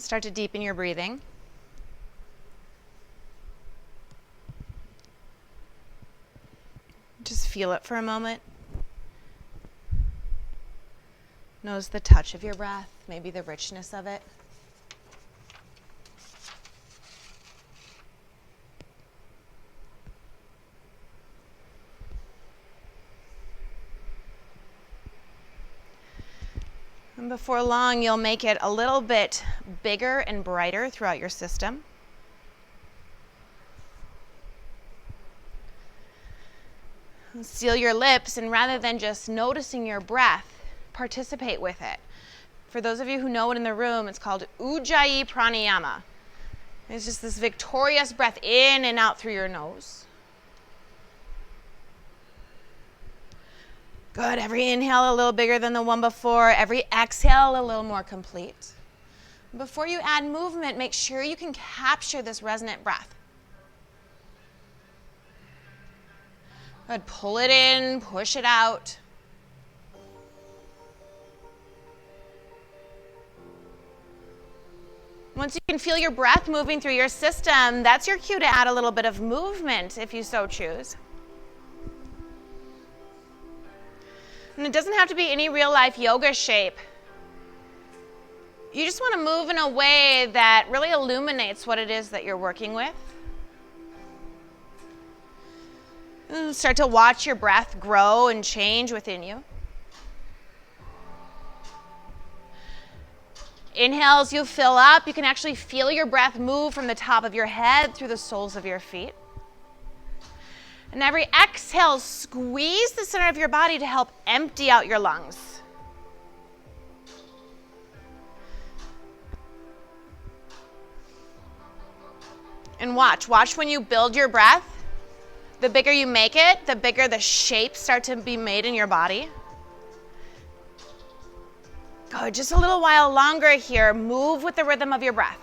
And start to deepen your breathing. Just feel it for a moment. Notice the touch of your breath, maybe the richness of it. And before long, you'll make it a little bit bigger and brighter throughout your system. Seal your lips, and rather than just noticing your breath, participate with it. For those of you who know it in the room, it's called ujjayi pranayama. It's just this victorious breath in and out through your nose. Good. Every inhale a little bigger than the one before. Every exhale a little more complete. Before you add movement, make sure you can capture this resonant breath. Good. Pull it in, push it out. Once you can feel your breath moving through your system, that's your cue to add a little bit of movement if you so choose. And it doesn't have to be any real life yoga shape. You just want to move in a way that really illuminates what it is that you're working with. And start to watch your breath grow and change within you. Inhales, you fill up. You can actually feel your breath move from the top of your head through the soles of your feet. And every exhale, squeeze the center of your body to help empty out your lungs. And watch when you build your breath, the bigger you make it, the bigger the shapes start to be made in your body. Good, just a little while longer here. Move with the rhythm of your breath.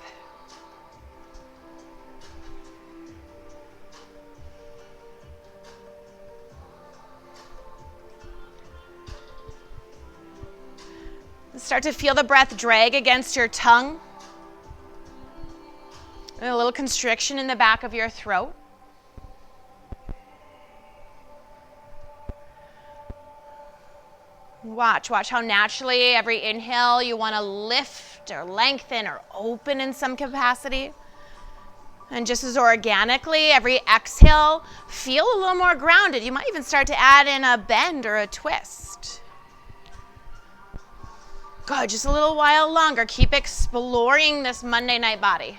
Start to feel the breath drag against your tongue. And a little constriction in the back of your throat. Watch how naturally every inhale you want to lift or lengthen or open in some capacity. And just as organically, every exhale, feel a little more grounded. You might even start to add in a bend or a twist. Good, just a little while longer. Keep exploring this Monday night body.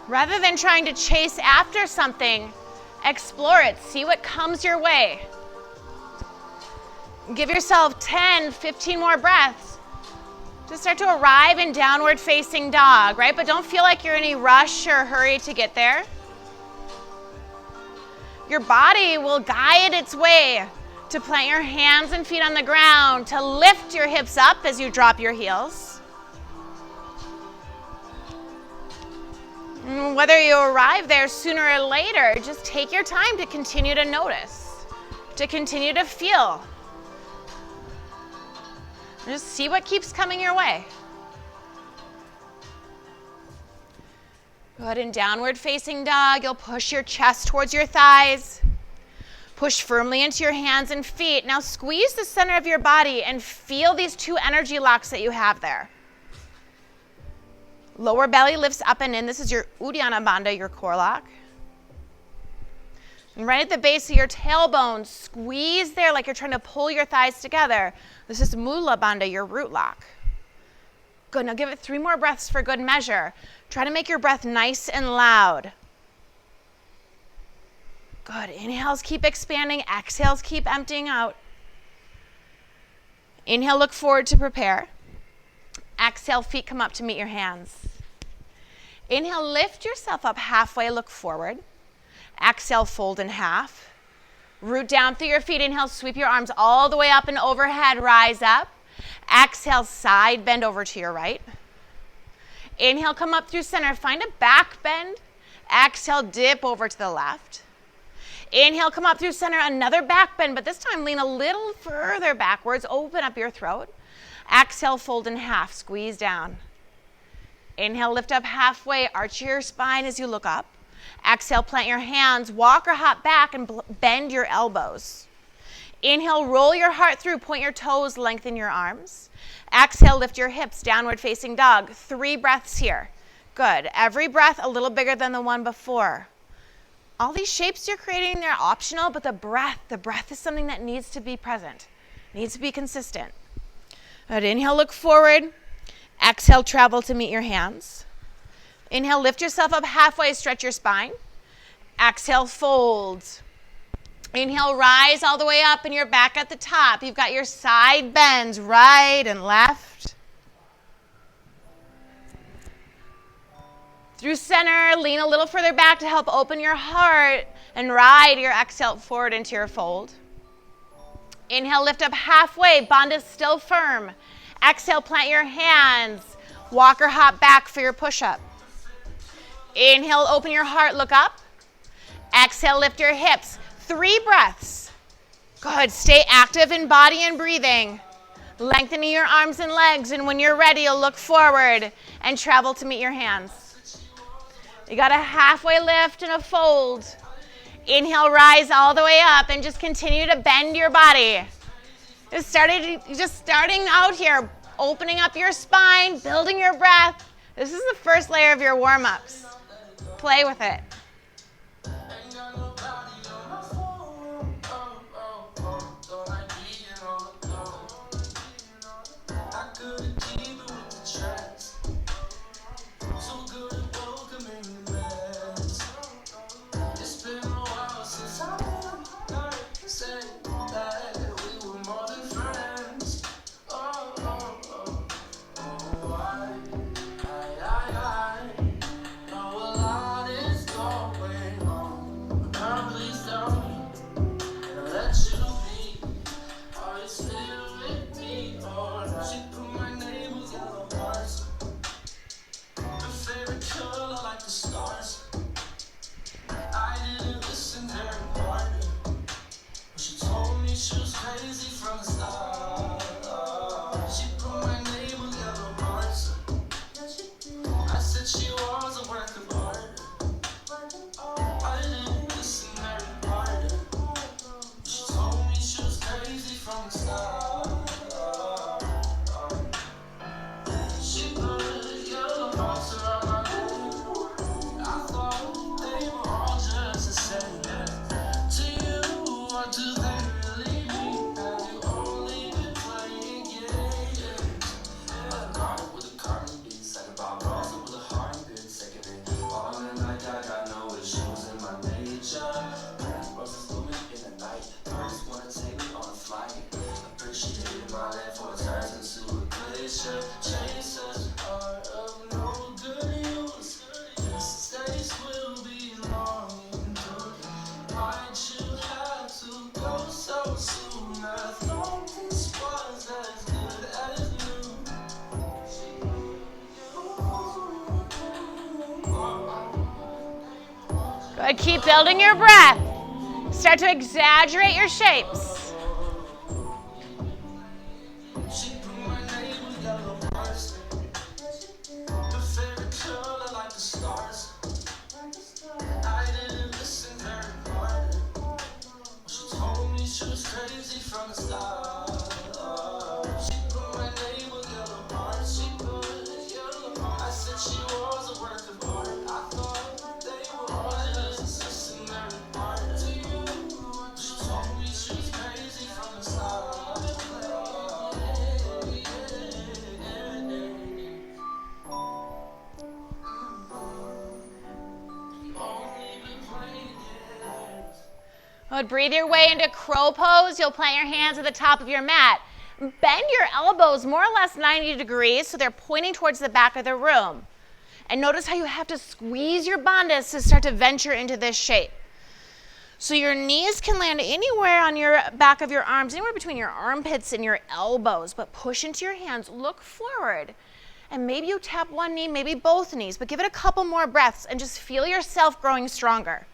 Rather than trying to chase after something, explore it. See what comes your way. Give yourself 10, 15 more breaths to start to arrive in downward facing dog, right? But don't feel like you're in any rush or hurry to get there. Your body will guide its way to plant your hands and feet on the ground, to lift your hips up as you drop your heels. Whether you arrive there sooner or later, just take your time to continue to notice, to continue to feel. Just see what keeps coming your way. Good. In downward facing dog, you'll push your chest towards your thighs. Push firmly into your hands and feet. Now squeeze the center of your body and feel these two energy locks that you have there. Lower belly lifts up and in. This is your Uddiyana Bandha, your core lock. And right at the base of your tailbone, squeeze there like you're trying to pull your thighs together. This is Mula Bandha, your root lock. Good. Now give it 3 more breaths for good measure. Try to make your breath nice and loud. Good. Inhales keep expanding. Exhales keep emptying out. Inhale, look forward to prepare. Exhale, feet come up to meet your hands. Inhale, lift yourself up halfway, look forward. Exhale, fold in half. Root down through your feet. Inhale, sweep your arms all the way up and overhead. Rise up. Exhale, side bend over to your right. Inhale, come up through center. Find a back bend. Exhale, dip over to the left. Inhale, come up through center. Another back bend, but this time lean a little further backwards. Open up your throat. Exhale, fold in half. Squeeze down. Inhale, lift up halfway. Arch your spine as you look up. Exhale, plant your hands. Walk or hop back and bend your elbows. Inhale, roll your heart through. Point your toes. Lengthen your arms. Exhale, lift your hips. Downward facing dog. 3 breaths here. Good. Every breath a little bigger than the one before. All these shapes you're creating, they're optional, but the breath is something that needs to be present, needs to be consistent. Good. Inhale, look forward. Exhale, travel to meet your hands. Inhale, lift yourself up halfway, stretch your spine. Exhale, fold. Inhale, rise all the way up and you're back at the top. You've got your side bends, right and left. Through center, lean a little further back to help open your heart and ride your exhale forward into your fold. Inhale, lift up halfway. Bandha still firm. Exhale, plant your hands. Walk or hop back for your push-up. Inhale, open your heart, look up. Exhale, lift your hips. 3 breaths. Good. Stay active in body and breathing. Lengthening your arms and legs, and when you're ready, you'll look forward and travel to meet your hands. You got a halfway lift and a fold. Inhale, rise all the way up and just continue to bend your body. Just starting out here, opening up your spine, building your breath. This is the first layer of your warm-ups. Play with it. Good. Keep building your breath. Start to exaggerate your shapes. Good. Breathe your way into crow pose. You'll plant your hands at the top of your mat. Bend your elbows more or less 90 degrees so they're pointing towards the back of the room. And notice how you have to squeeze your bandhas to start to venture into this shape. So your knees can land anywhere on your back of your arms, anywhere between your armpits and your elbows, but push into your hands, look forward. And maybe you tap one knee, maybe both knees, but give it a couple more breaths and just feel yourself growing stronger.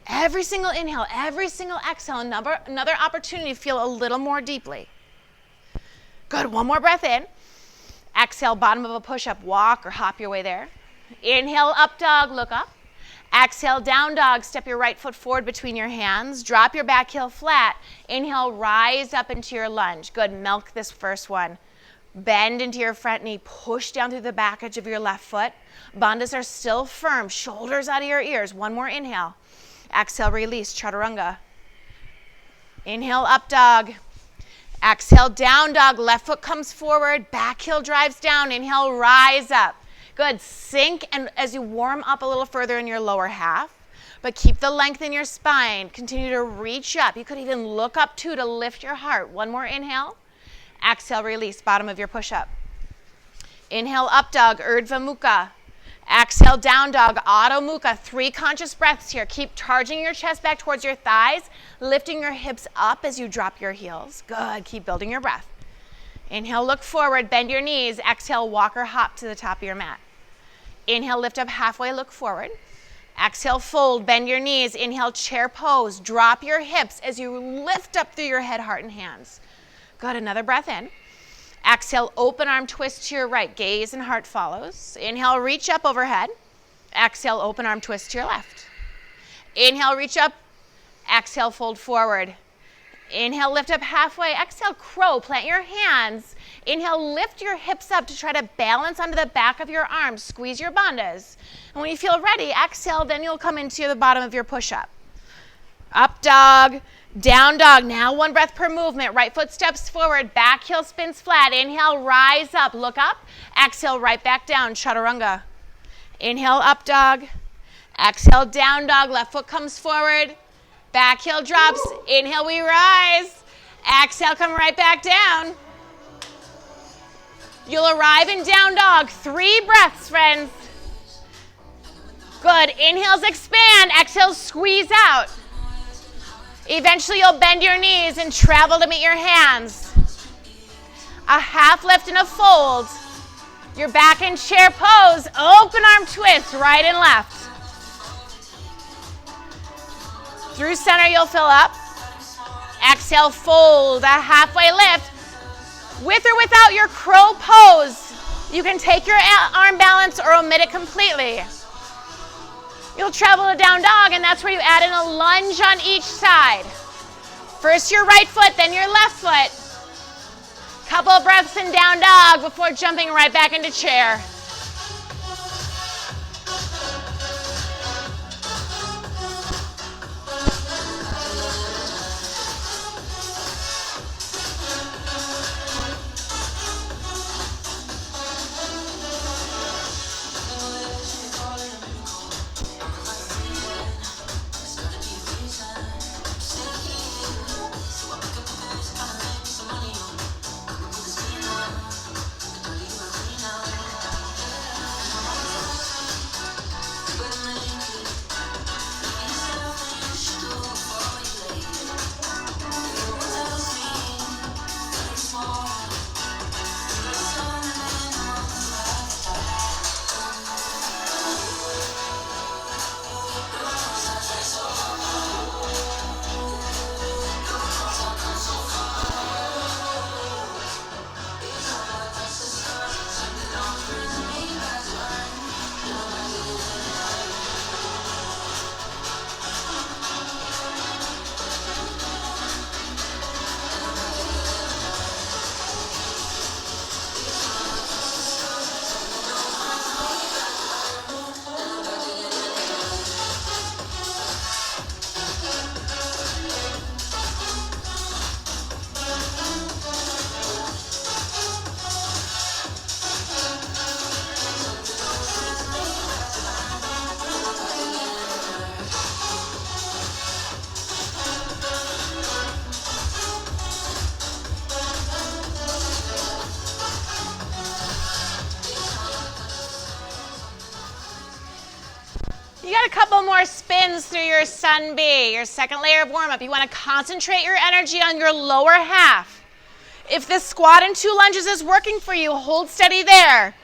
Every single inhale, every single exhale, another opportunity to feel a little more deeply. Good, one more breath in. Exhale, bottom of a push-up, walk or hop your way there. Inhale, up dog, look up. Exhale, down dog, step your right foot forward between your hands. Drop your back heel flat. Inhale, rise up into your lunge. Good, milk this first one. Bend into your front knee, push down through the back edge of your left foot. Bandhas are still firm, shoulders out of your ears. One more inhale. Exhale, release, chaturanga. Inhale, up dog. Exhale, down dog, left foot comes forward, back heel drives down. Inhale, rise up. Good, sink and as you warm up a little further in your lower half, but keep the length in your spine. Continue to reach up. You could even look up too to lift your heart. One more inhale. Exhale, release, bottom of your push-up. Inhale, up dog, Urdhva Mukha. Exhale, down dog, Adho Mukha. 3 conscious breaths here. Keep charging your chest back towards your thighs, lifting your hips up as you drop your heels. Good, keep building your breath. Inhale, look forward, bend your knees. Exhale, walk or hop to the top of your mat. Inhale, lift up halfway, look forward. Exhale, fold, bend your knees. Inhale, chair pose. Drop your hips as you lift up through your head, heart, and hands. Good, another breath in. Exhale, open arm twist to your right. Gaze and heart follows. Inhale, reach up overhead. Exhale, open arm twist to your left. Inhale, reach up. Exhale, fold forward. Inhale, lift up halfway. Exhale, crow. Plant your hands. Inhale, lift your hips up to try to balance onto the back of your arms. Squeeze your bandhas. And when you feel ready, exhale, then you'll come into the bottom of your push-up. Up dog, down dog. Now one breath per movement. Right foot steps forward, back heel spins flat. Inhale, rise up, look up. Exhale, right back down, chaturanga. Inhale, up dog. Exhale, down dog. Left foot comes forward. Back heel drops. Inhale, we rise. Exhale, come right back down. You'll arrive in down dog. 3 breaths, friends. Good. Inhales, expand. Exhales, squeeze out. Eventually, you'll bend your knees and travel to meet your hands. A half lift and a fold. You're back in chair pose. Open arm twist, right and left. Through center, you'll fill up. Exhale, fold, a halfway lift. With or without your crow pose, you can take your arm balance or omit it completely. You'll travel to down dog, and that's where you add in a lunge on each side. First your right foot, then your left foot. Couple of breaths in down dog before jumping right back into chair. a couple more spins through your Sun B, your second layer of warm-up. You want to concentrate your energy on your lower half. If this squat and 2 lunges is working for you, hold steady there.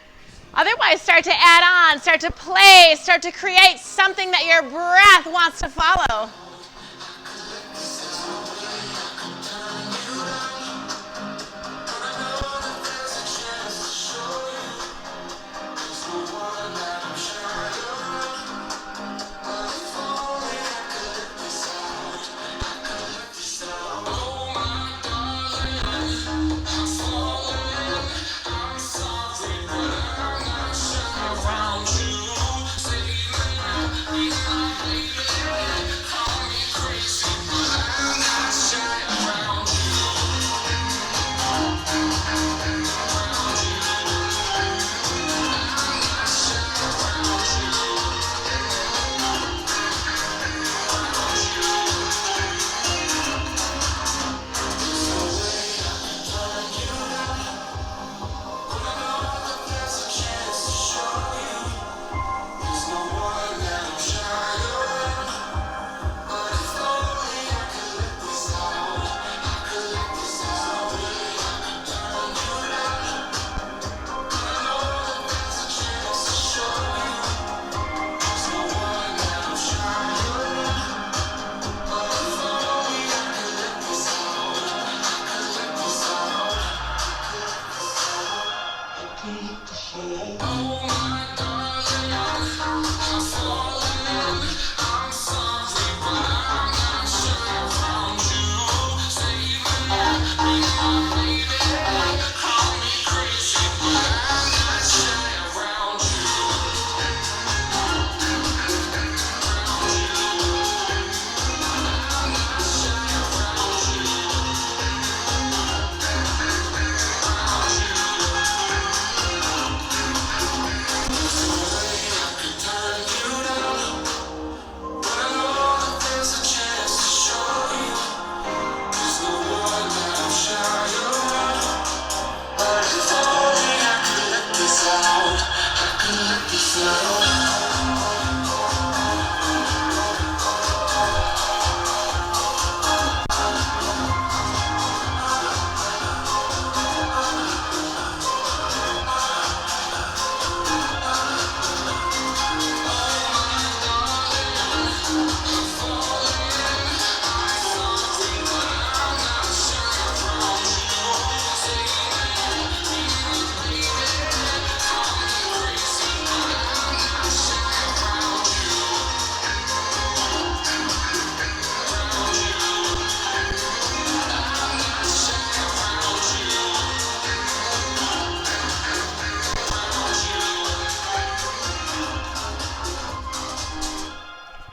Otherwise, start to add on, start to play, start to create something that your breath wants to follow.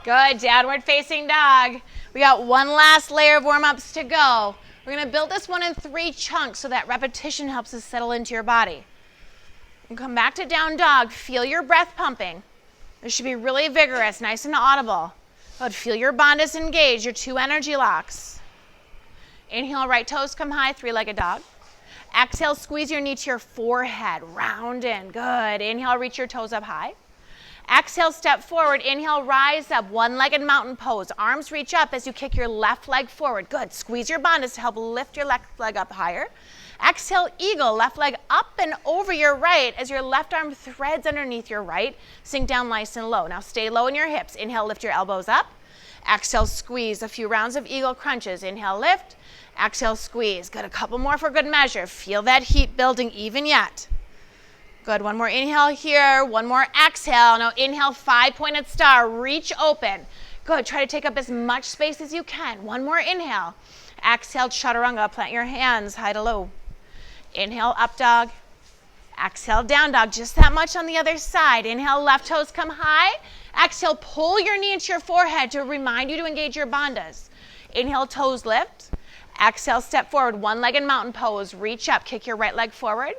Good, downward facing dog. We got one last layer of warm-ups to go. We're gonna build this one in 3 chunks so that repetition helps us settle into your body. And come back to down dog, feel your breath pumping. It should be really vigorous, nice and audible. Good, feel your bandhas engage, your 2 energy locks. Inhale, right toes come high, 3-legged dog. Exhale, squeeze your knee to your forehead, round in, good. Inhale, reach your toes up high. Exhale, step forward. Inhale, rise up, 1-legged mountain pose. Arms reach up as you kick your left leg forward. Good. Squeeze your bandhas to help lift your left leg up higher. Exhale, eagle, left leg up and over your right as your left arm threads underneath your right. Sink down nice and low. Now stay low in your hips. Inhale, lift your elbows up. Exhale, squeeze. A few rounds of eagle crunches. Inhale, lift. Exhale, squeeze. Good. A couple more for good measure. Feel that heat building even yet. Good, one more inhale here, one more exhale. Now inhale, 5-pointed star, reach open. Good, try to take up as much space as you can. One more inhale. Exhale, chaturanga, plant your hands high to low. Inhale, up dog. Exhale, down dog, just that much on the other side. Inhale, left toes come high. Exhale, pull your knee into your forehead to remind you to engage your bandhas. Inhale, toes lift. Exhale, step forward, 1-legged mountain pose. Reach up, kick your right leg forward.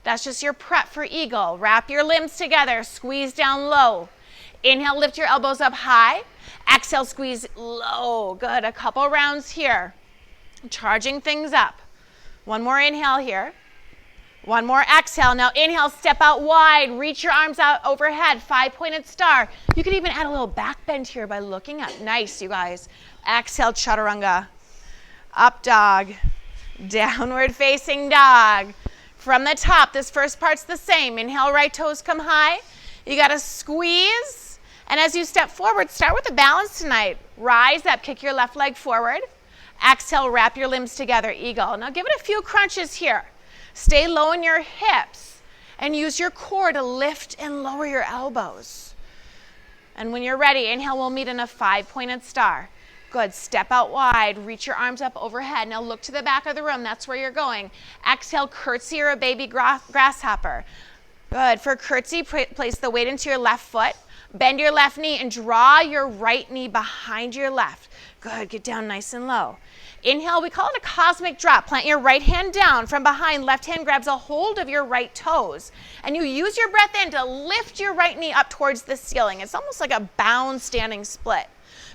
That's just your prep for eagle. Wrap your limbs together, squeeze down low. Inhale, lift your elbows up high. Exhale, squeeze low. Good, a couple rounds here. Charging things up. One more inhale here. One more exhale. Now inhale, step out wide, reach your arms out overhead, 5-pointed star. You can even add a little back bend here by looking up. Nice, you guys. Exhale, chaturanga. Up dog. Downward facing dog. From the top, this first part's the same. Inhale, right toes come high. You got to squeeze. And as you step forward, start with the balance tonight. Rise up, kick your left leg forward. Exhale, wrap your limbs together, eagle. Now give it a few crunches here. Stay low in your hips and use your core to lift and lower your elbows. And when you're ready, inhale, we'll meet in a 5-pointed star. Good. Step out wide. Reach your arms up overhead. Now look to the back of the room. That's where you're going. Exhale, curtsy or a baby grasshopper. Good. For curtsy, place the weight into your left foot. Bend your left knee and draw your right knee behind your left. Good. Get down nice and low. Inhale, we call it a cosmic drop. Plant your right hand down from behind. Left hand grabs a hold of your right toes. And you use your breath in to lift your right knee up towards the ceiling. It's almost like a bound standing split.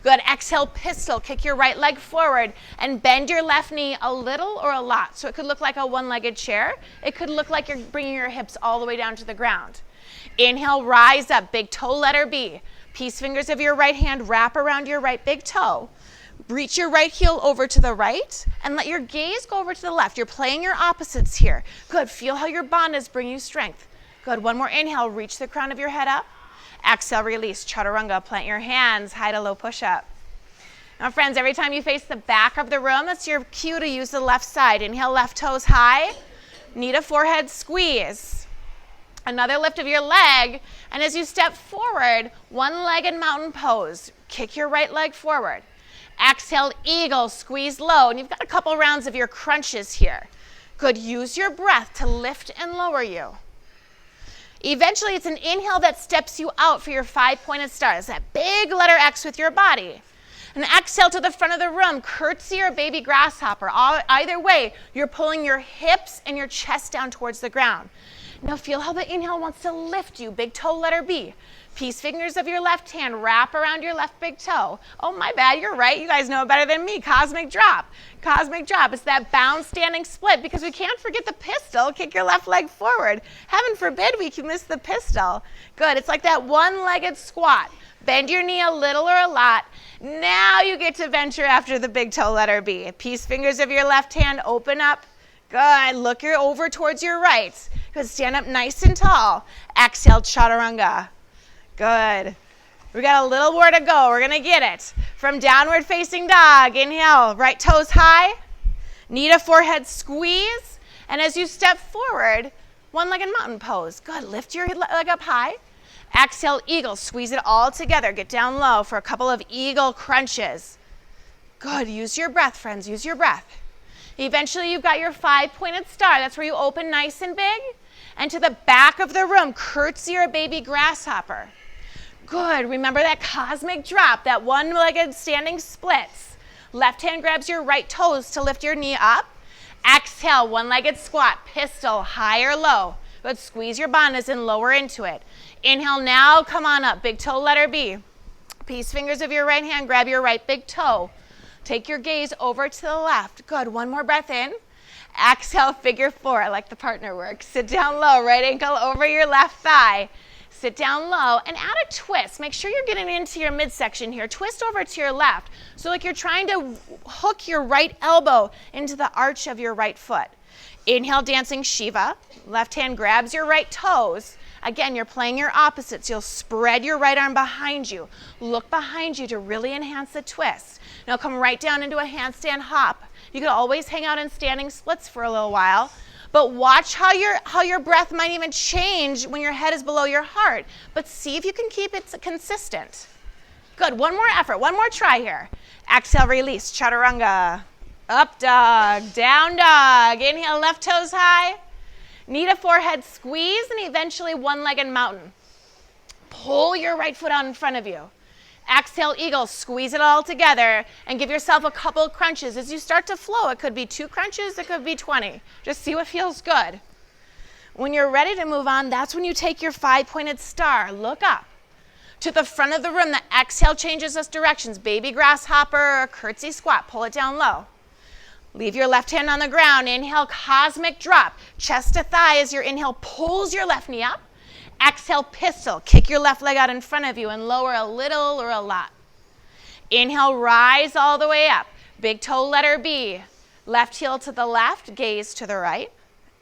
Good. Exhale, pistol. Kick your right leg forward and bend your left knee a little or a lot. So it could look like a one-legged chair. It could look like you're bringing your hips all the way down to the ground. Inhale, rise up. Big toe, letter B. Peace fingers of your right hand wrap around your right big toe. Reach your right heel over to the right and let your gaze go over to the left. You're playing your opposites here. Good. Feel how your bandhas bring you strength. Good. One more inhale. Reach the crown of your head up. Exhale, release. Chaturanga. Plant your hands. High to low push-up. Now, friends, every time you face the back of the room, that's your cue to use the left side. Inhale, left toes high. Knee to forehead squeeze. Another lift of your leg. And as you step forward, one-legged mountain pose. Kick your right leg forward. Exhale, eagle, squeeze low. And you've got a couple rounds of your crunches here. Good. Use your breath to lift and lower you. Eventually, it's an inhale that steps you out for your 5-pointed star. It's that big letter X with your body. And exhale to the front of the room, curtsy or baby grasshopper. Either way, you're pulling your hips and your chest down towards the ground. Now feel how the inhale wants to lift you. Big toe, letter B. Peace fingers of your left hand wrap around your left big toe. Oh, my bad, you're right. You guys know it better than me. Cosmic drop. Cosmic drop. It's that bound standing split because we can't forget the pistol. Kick your left leg forward. Heaven forbid we can miss the pistol. Good. It's like that one-legged squat. Bend your knee a little or a lot. Now you get to venture after the big toe, letter B. Peace fingers of your left hand open up. Good. Look over towards your right. Good. Stand up nice and tall. Exhale, chaturanga. Good. We got a little more to go. We're going to get it. From downward facing dog, inhale, right toes high, knee to forehead squeeze. And as you step forward, one-legged mountain pose. Good. Lift your leg up high. Exhale, eagle. Squeeze it all together. Get down low for a couple of eagle crunches. Good. Use your breath, friends. Use your breath. Eventually, you've got your 5-pointed star. That's where you open nice and big. And to the back of the room, curtsy or a baby grasshopper. Good. Remember that cosmic drop, that one-legged standing splits. Left hand grabs your right toes to lift your knee up. Exhale, one-legged squat, pistol, high or low. Good. Squeeze your bandhas and lower into it. Inhale now, come on up. Big toe, letter B. Peace fingers of your right hand, grab your right big toe. Take your gaze over to the left. Good. One more breath in. Exhale, figure 4. I like the partner work. Sit down low, right ankle over your left thigh. Sit down low and add a twist. Make sure you're getting into your midsection here. Twist over to your left. So like you're trying to hook your right elbow into the arch of your right foot. Inhale, dancing Shiva. Left hand grabs your right toes. Again, you're playing your opposites. You'll spread your right arm behind you. Look behind you to really enhance the twist. Now come right down into a handstand hop. You can always hang out in standing splits for a little while. But watch how your breath might even change when your head is below your heart. But see if you can keep it consistent. Good. One more effort. One more try here. Exhale, release. Chaturanga. Up dog. Down dog. Inhale, left toes high. Knee to forehead squeeze and eventually one-legged mountain. Pull your right foot out in front of you. Exhale, eagle. Squeeze it all together and give yourself a couple of crunches. As you start to flow, it could be 2 crunches, it could be 20. Just see what feels good. When you're ready to move on, that's when you take your 5-pointed star. Look up. To the front of the room, the exhale changes us directions. Baby grasshopper or curtsy squat. Pull it down low. Leave your left hand on the ground. Inhale, cosmic drop. Chest to thigh as your inhale pulls your left knee up. Exhale, pistol. Kick your left leg out in front of you and lower a little or a lot. Inhale, rise all the way up. Big toe, letter B. Left heel to the left, gaze to the right.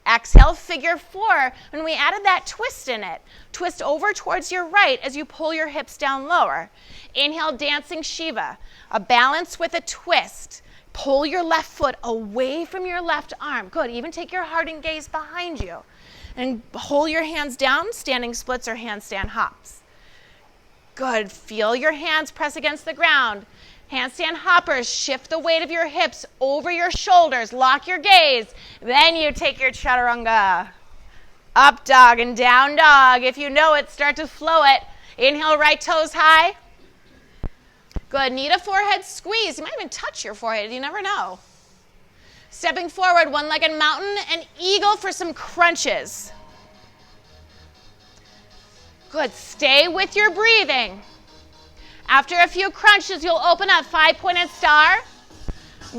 Exhale, figure four. When we added that twist in it, twist over towards your right as you pull your hips down lower. Inhale, dancing Shiva. A balance with a twist. Pull your left foot away from your left arm. Good. Even take your heart and gaze behind you. And hold your hands down, standing splits or handstand hops. Good. Feel your hands press against the ground. Handstand hoppers, shift the weight of your hips over your shoulders. Lock your gaze. Then you take your chaturanga. Up dog and down dog. If you know it, start to flow it. Inhale, right toes high. Good. Knee to forehead squeeze. You might even touch your forehead. You never know. Stepping forward, one-legged mountain and eagle for some crunches. Good. Stay with your breathing. After a few crunches, you'll open up five-pointed star,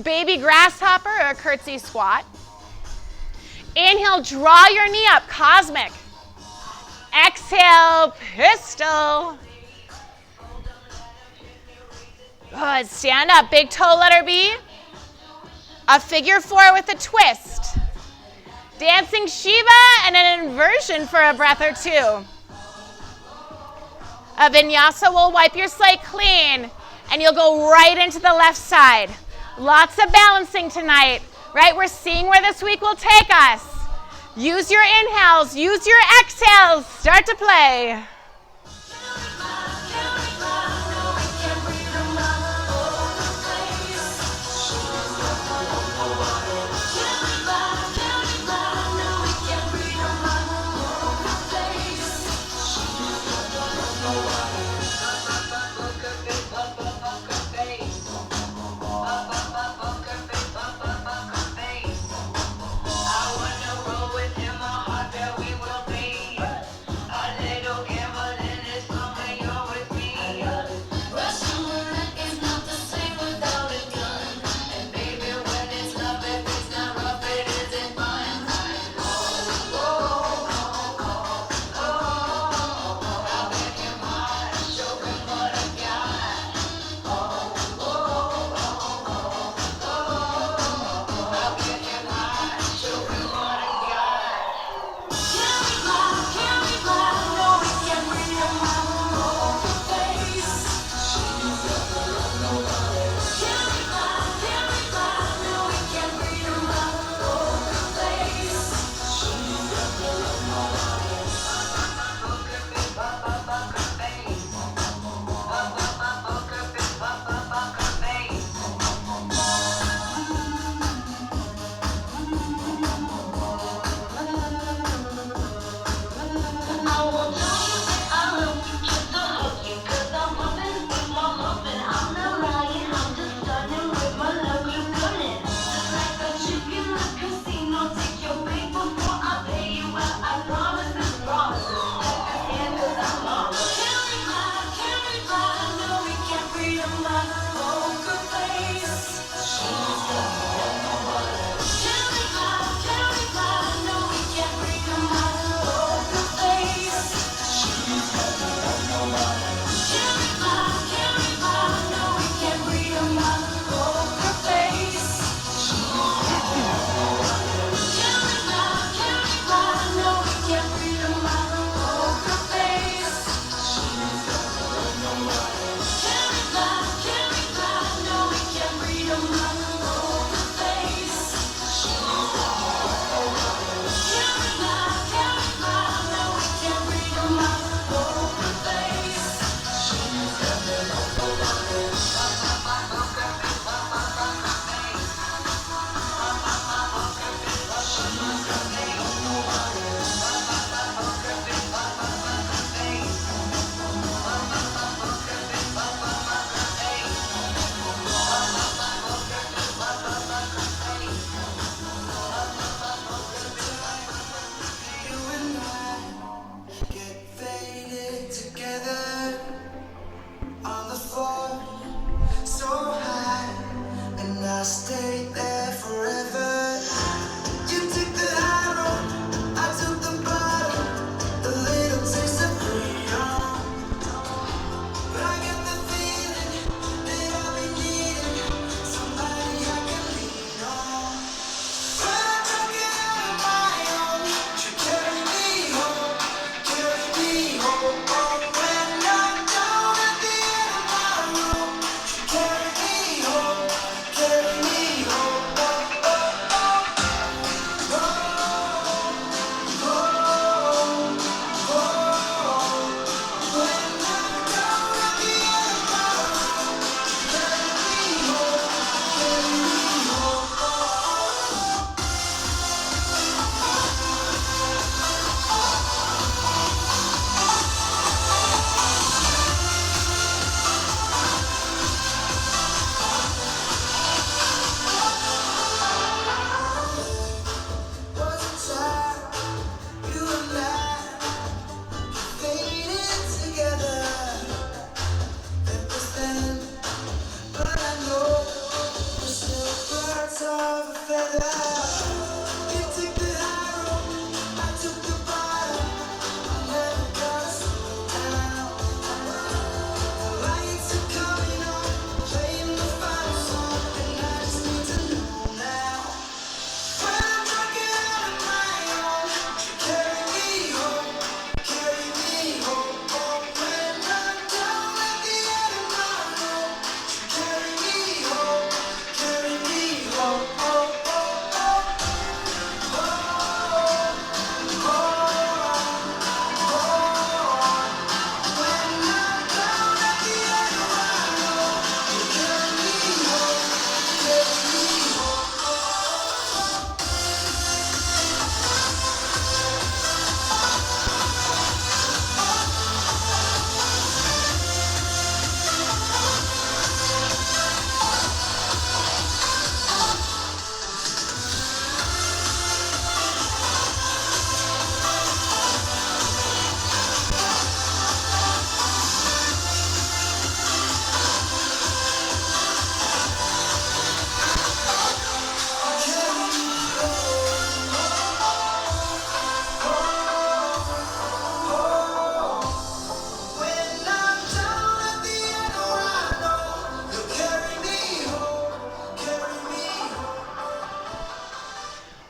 baby grasshopper, or curtsy squat. Inhale, draw your knee up, cosmic. Exhale, pistol. Good, stand up, big toe, letter B. A figure four with a twist. Dancing Shiva and an inversion for a breath or two. A vinyasa will wipe your slate clean, and you'll go right into the left side. Lots of balancing tonight, right? We're seeing where this week will take us. Use your inhales, use your exhales. Start to play.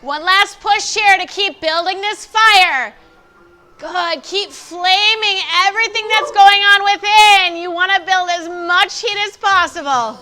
One last push here to keep building this fire. Good. Keep flaming everything that's going on within. You want to build as much heat as possible.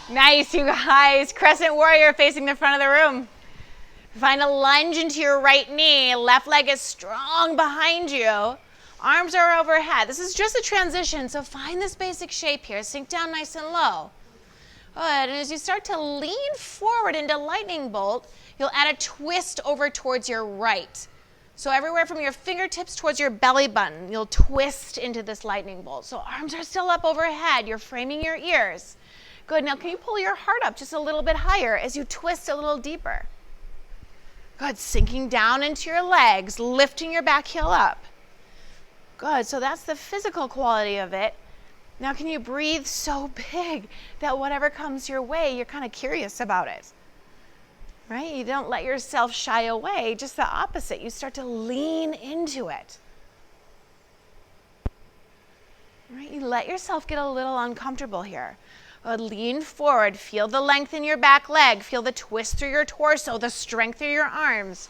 Nice, you guys. Crescent warrior facing the front of the room. Find a lunge into your right knee. Left leg is strong behind you. Arms are overhead. This is just a transition, so find this basic shape here. Sink down nice and low. Good, and as you start to lean forward into lightning bolt, you'll add a twist over towards your right. So everywhere from your fingertips towards your belly button, you'll twist into this lightning bolt. So arms are still up overhead. You're framing your ears. Good, now can you pull your heart up just a little bit higher as you twist a little deeper? Good, sinking down into your legs, lifting your back heel up. Good, so that's the physical quality of it. Now can you breathe so big that whatever comes your way, you're kind of curious about it, right? You don't let yourself shy away, just the opposite. You start to lean into it, right? You let yourself get a little uncomfortable here. Lean forward, feel the length in your back leg, feel the twist through your torso, the strength through your arms.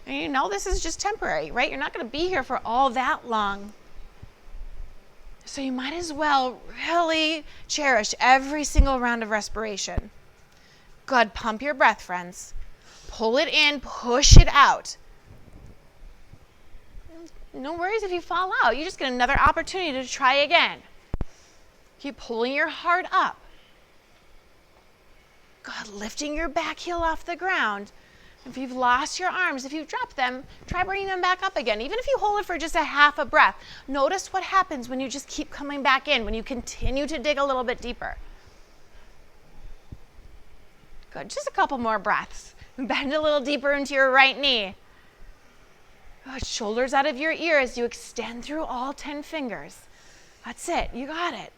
And you know this is just temporary, right? You're not going to be here for all that long. So you might as well really cherish every single round of respiration. Good, pump your breath, friends. Pull it in, push it out. No worries if you fall out. You just get another opportunity to try again. Keep pulling your heart up. Good, lifting your back heel off the ground. If you've lost your arms, if you've dropped them, try bringing them back up again. Even if you hold it for just a half a breath, notice what happens when you just keep coming back in, when you continue to dig a little bit deeper. Good, just a couple more breaths. Bend a little deeper into your right knee. Good. Shoulders out of your ears. You extend through all 10 fingers. That's it. You got it.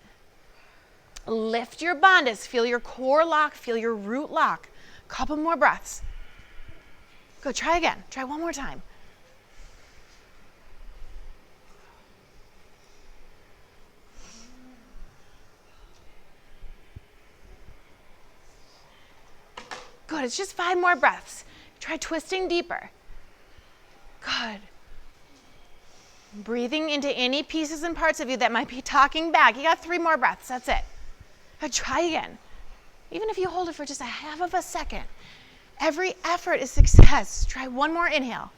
Lift your bandhas. Feel your core lock. Feel your root lock. Couple more breaths. Go. Try again. Try one more time. Good. It's just 5 more breaths. Try twisting deeper. Good. Breathing into any pieces and parts of you that might be talking back. You got 3 more breaths. That's it. Now try again. Even if you hold it for just a half of a second, every effort is success. Try one more inhale.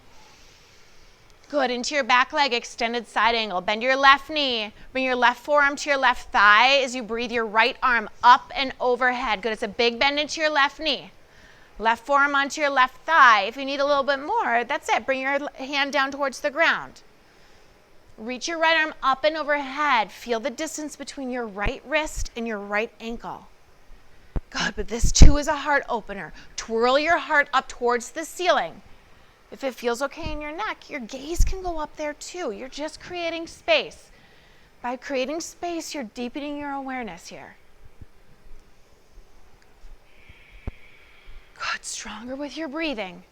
Good. Into your back leg, extended side angle. Bend your left knee. Bring your left forearm to your left thigh as you breathe your right arm up and overhead. Good. It's a big bend into your left knee. Left forearm onto your left thigh. If you need a little bit more, that's it. Bring your hand down towards the ground. Reach your right arm up and overhead. Feel the distance between your right wrist and your right ankle. Good, but this too is a heart opener. Twirl your heart up towards the ceiling. If it feels okay in your neck, your gaze can go up there too. You're just creating space. By creating space, you're deepening your awareness here. Good, stronger with your breathing.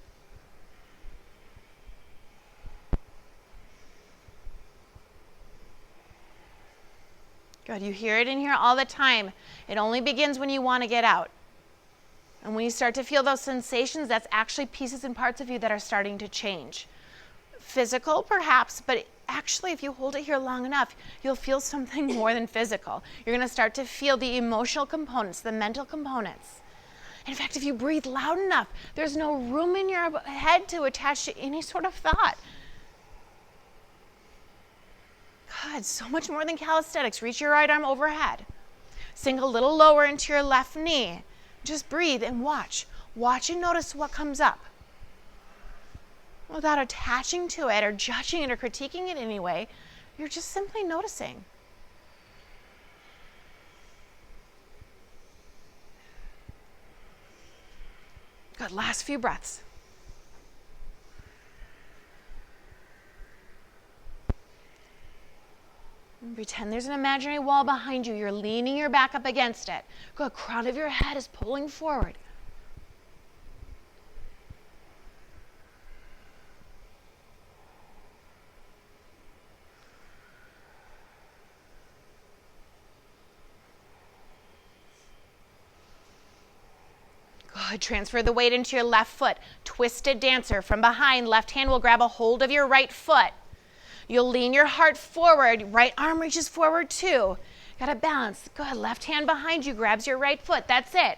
Good, you hear it in here all the time. It only begins when you want to get out. And when you start to feel those sensations, that's actually pieces and parts of you that are starting to change. Physical, perhaps, but actually, if you hold it here long enough, you'll feel something more than physical. You're going to start to feel the emotional components, the mental components. In fact, if you breathe loud enough, there's no room in your head to attach to any sort of thought. God, so much more than calisthenics. Reach your right arm overhead. Sink a little lower into your left knee. Just breathe and watch. Watch and notice what comes up. Without attaching to it or judging it or critiquing it in any way, you're just simply noticing. Good, last few breaths. And pretend there's an imaginary wall behind you. You're leaning your back up against it. Good, crown of your head is pulling forward. Good. Transfer the weight into your left foot. Twisted dancer. From behind, left hand will grab a hold of your right foot. You'll lean your heart forward. Right arm reaches forward too. Got to balance. Good. Left hand behind you grabs your right foot. That's it.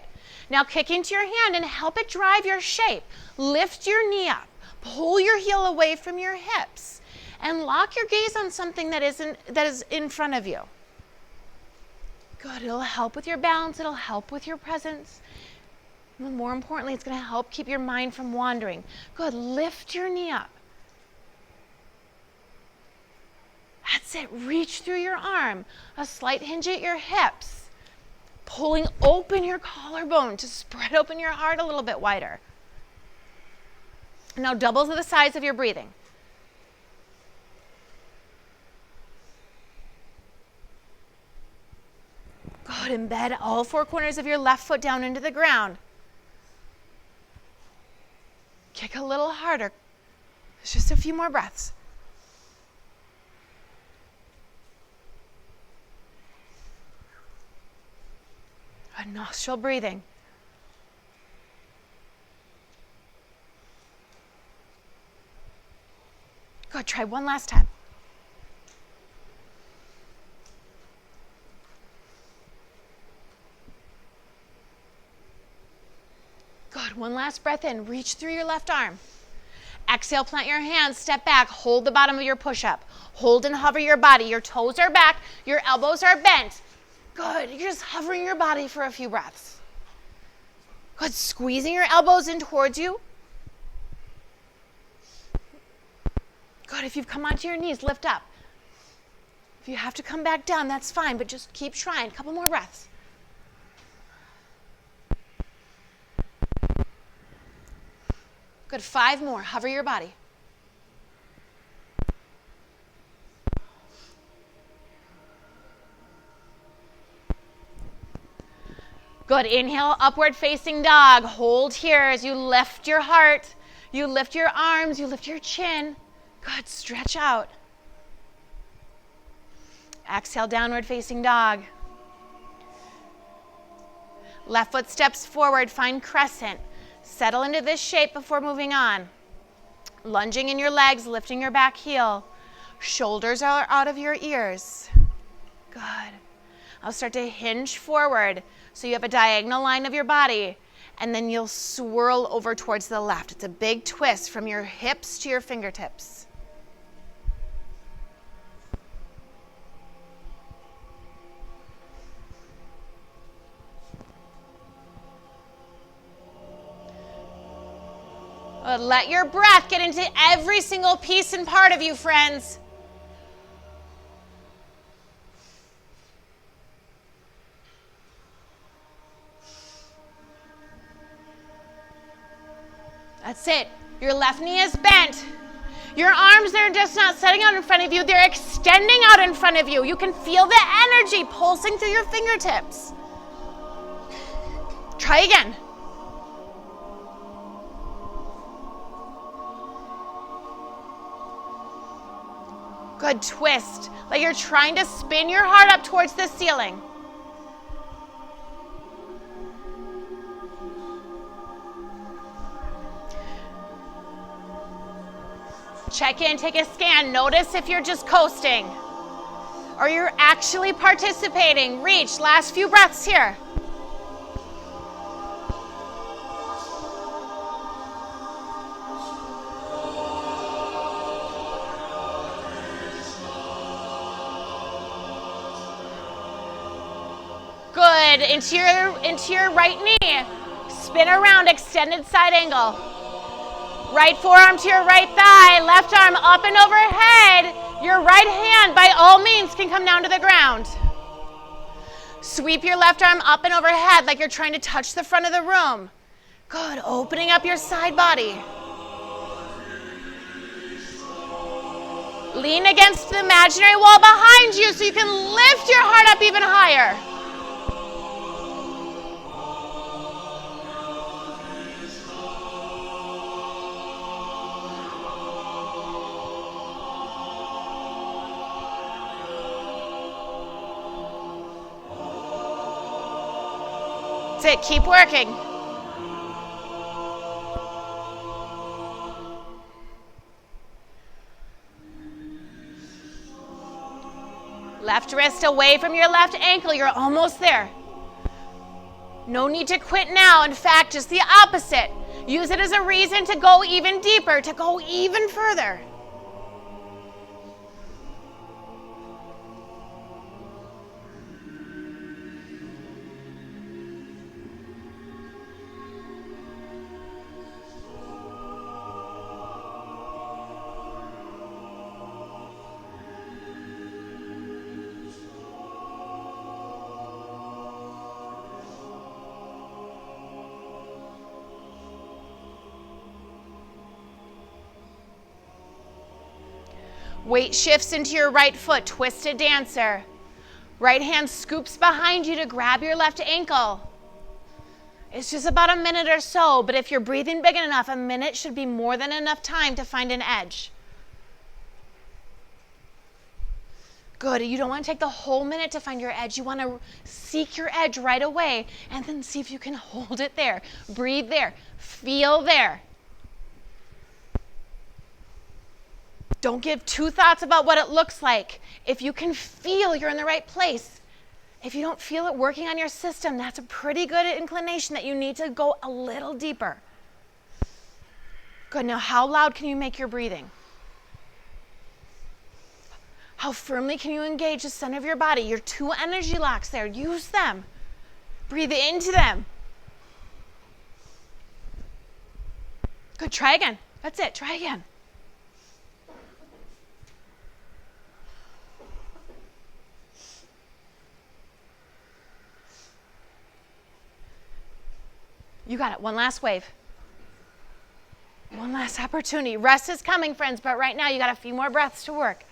Now kick into your hand and help it drive your shape. Lift your knee up. Pull your heel away from your hips. And lock your gaze on something that is in front of you. Good. It'll help with your balance. It'll help with your presence. And more importantly, it's going to help keep your mind from wandering. Good. Lift your knee up. That's it. Reach through your arm. A slight hinge at your hips. Pulling open your collarbone to spread open your heart a little bit wider. Now double the size of your breathing. Good. Embed all 4 corners of your left foot down into the ground. Kick a little harder. It's just a few more breaths. A nostril breathing. Good. Try one last time. Good. One last breath in. Reach through your left arm. Exhale, plant your hands, step back, hold the bottom of your push-up. Hold and hover your body. Your toes are back, your elbows are bent. Good. You're just hovering your body for a few breaths. Good. Squeezing your elbows in towards you. Good. If you've come onto your knees, lift up. If you have to come back down, that's fine, but just keep trying. A couple more breaths. Good. 5 more. Hover your body. Good. Inhale, upward facing dog. Hold here as you lift your heart. You lift your arms. You lift your chin. Good. Stretch out. Exhale, downward facing dog. Left foot steps forward. Find crescent. Settle into this shape before moving on. Lunging in your legs, lifting your back heel. Shoulders are out of your ears. Good. I'll start to hinge forward so you have a diagonal line of your body, and then you'll swirl over towards the left. It's a big twist from your hips to your fingertips. Let your breath get into every single piece and part of you, friends. That's it. Your left knee is bent. Your arms, they're just not setting out in front of you. They're extending out in front of you. You can feel the energy pulsing through your fingertips. Try again. Good. Twist, like you're trying to spin your heart up towards the ceiling. Check in, take a scan. Notice if you're just coasting or you're actually participating. Reach. Last few breaths here. Good. Into your right knee. Spin around, extended side angle. Right forearm to your right thigh, left arm up and overhead. Your right hand, by all means, can come down to the ground. Sweep your left arm up and overhead like you're trying to touch the front of the room. Good. Opening up your side body. Lean against the imaginary wall behind you so you can lift your heart up even higher. That's it. Keep working. Left wrist away from your left ankle. You're almost there. No need to quit now. In fact, just the opposite. Use it as a reason to go even deeper, to go even further. Weight shifts into your right foot, twisted dancer. Right hand scoops behind you to grab your left ankle. It's just about a minute or so, but if you're breathing big enough, a minute should be more than enough time to find an edge. Good. You don't want to take the whole minute to find your edge. You want to seek your edge right away and then see if you can hold it there. Breathe there. Feel there. Don't give two thoughts about what it looks like. If you can feel you're in the right place, if you don't feel it working on your system, that's a pretty good inclination that you need to go a little deeper. Good. Now, how loud can you make your breathing? How firmly can you engage the center of your body? Your two energy locks there. Use them. Breathe into them. Good. Try again. That's it. Try again. You got it. One last wave. One last opportunity. Rest is coming, friends, but right now you got a few more breaths to work.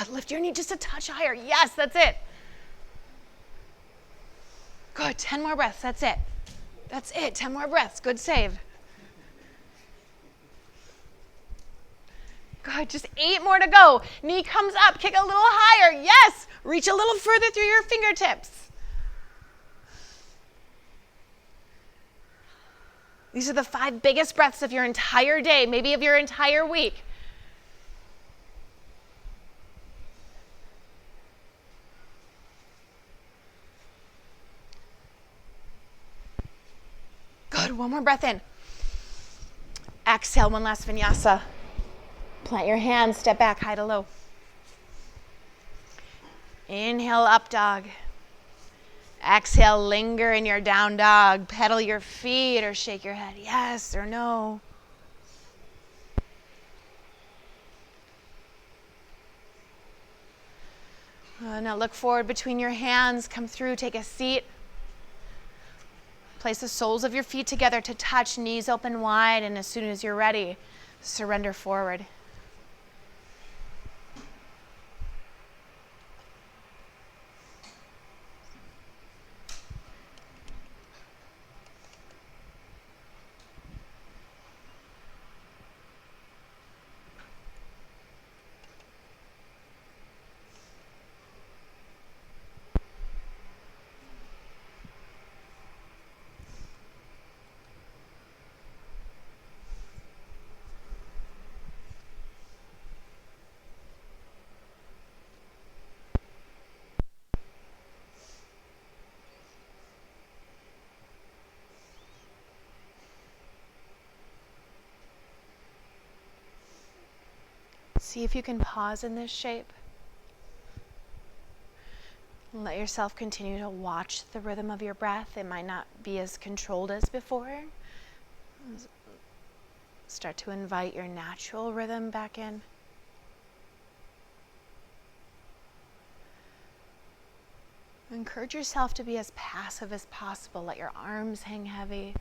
Good, lift your knee just a touch higher. Yes, that's it. Good, 10 more breaths, that's it. That's it, 10 more breaths, good save. Good, just 8 more to go. Knee comes up, kick a little higher. Yes, reach a little further through your fingertips. These are the 5 biggest breaths of your entire day, maybe of your entire week. Good, one more breath in. Exhale, one last vinyasa. Plant your hands, step back, high to low. Inhale, up dog. Exhale, linger in your down dog. Pedal your feet or shake your head, yes or no. Now look forward between your hands, come through, take a seat. Place the soles of your feet together to touch, knees open wide, and as soon as you're ready, surrender forward. See if you can pause in this shape. Let yourself continue to watch the rhythm of your breath. It might not be as controlled as before. Start to invite your natural rhythm back in. Encourage yourself to be as passive as possible. Let your arms hang heavy.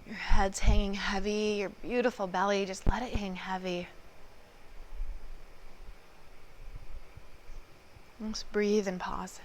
Your head's hanging heavy. Your beautiful belly, just let it hang heavy. Just breathe and pause.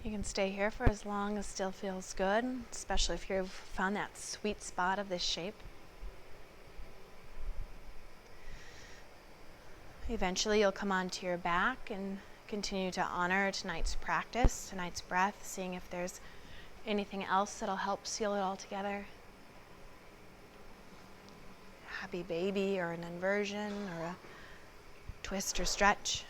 You can stay here for as long as still feels good, especially if you've found that sweet spot of this shape. Eventually you'll come onto your back and continue to honor tonight's practice, tonight's breath, seeing if there's Anything else that'll help seal it all together? Happy baby or an inversion or a twist or stretch.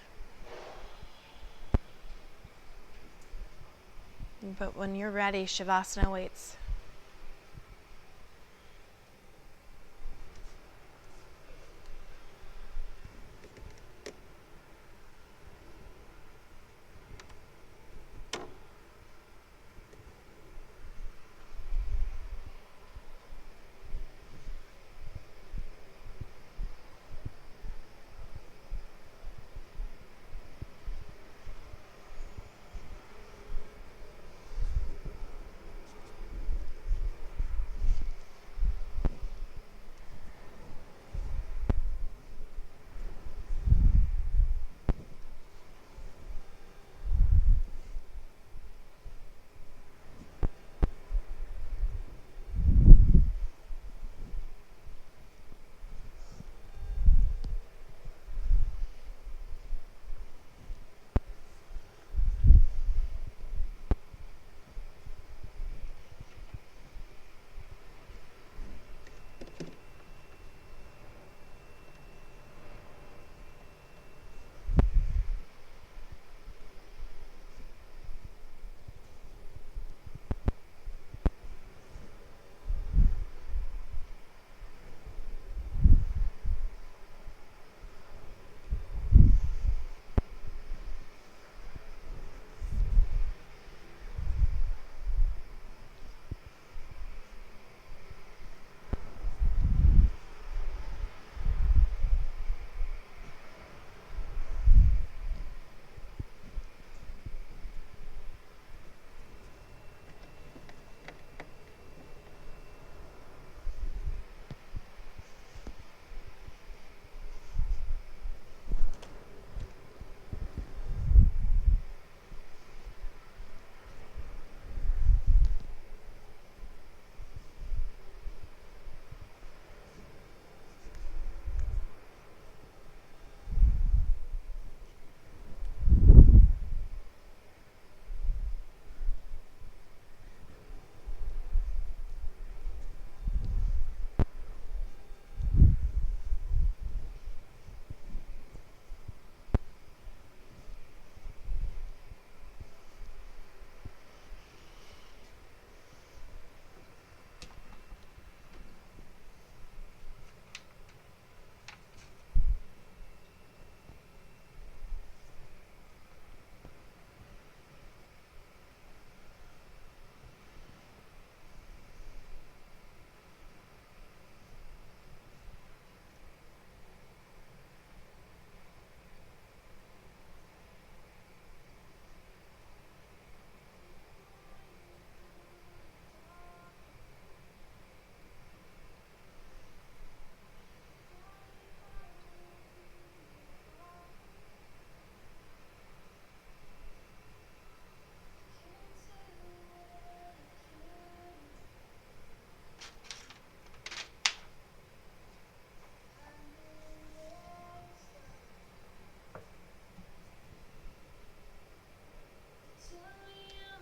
But when you're ready, shavasana waits.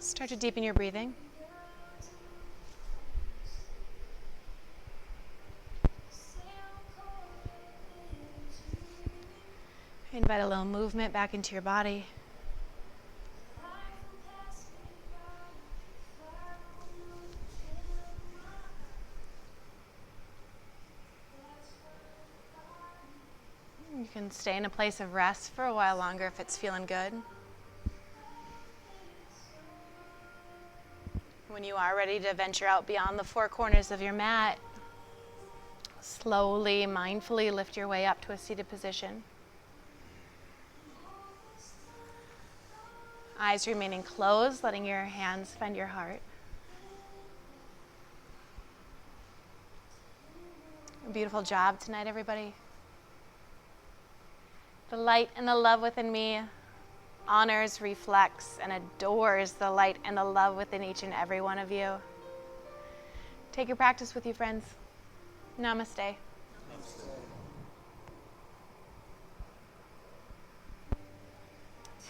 Start to deepen your breathing. Invite a little movement back into your body. You can stay in a place of rest for a while longer if it's feeling good. When you are ready to venture out beyond the four corners of your mat, slowly, mindfully lift your way up to a seated position. Eyes remaining closed, letting your hands find your heart. A beautiful job tonight, everybody. The light and the love within me honors, reflects, and adores the light and the love within each and every one of you. Take your practice with you, friends. Namaste. Namaste.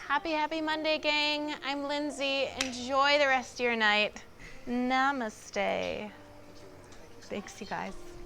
Happy Monday, gang. I'm Lindsay. Enjoy the rest of your night. Namaste. Thanks, you guys.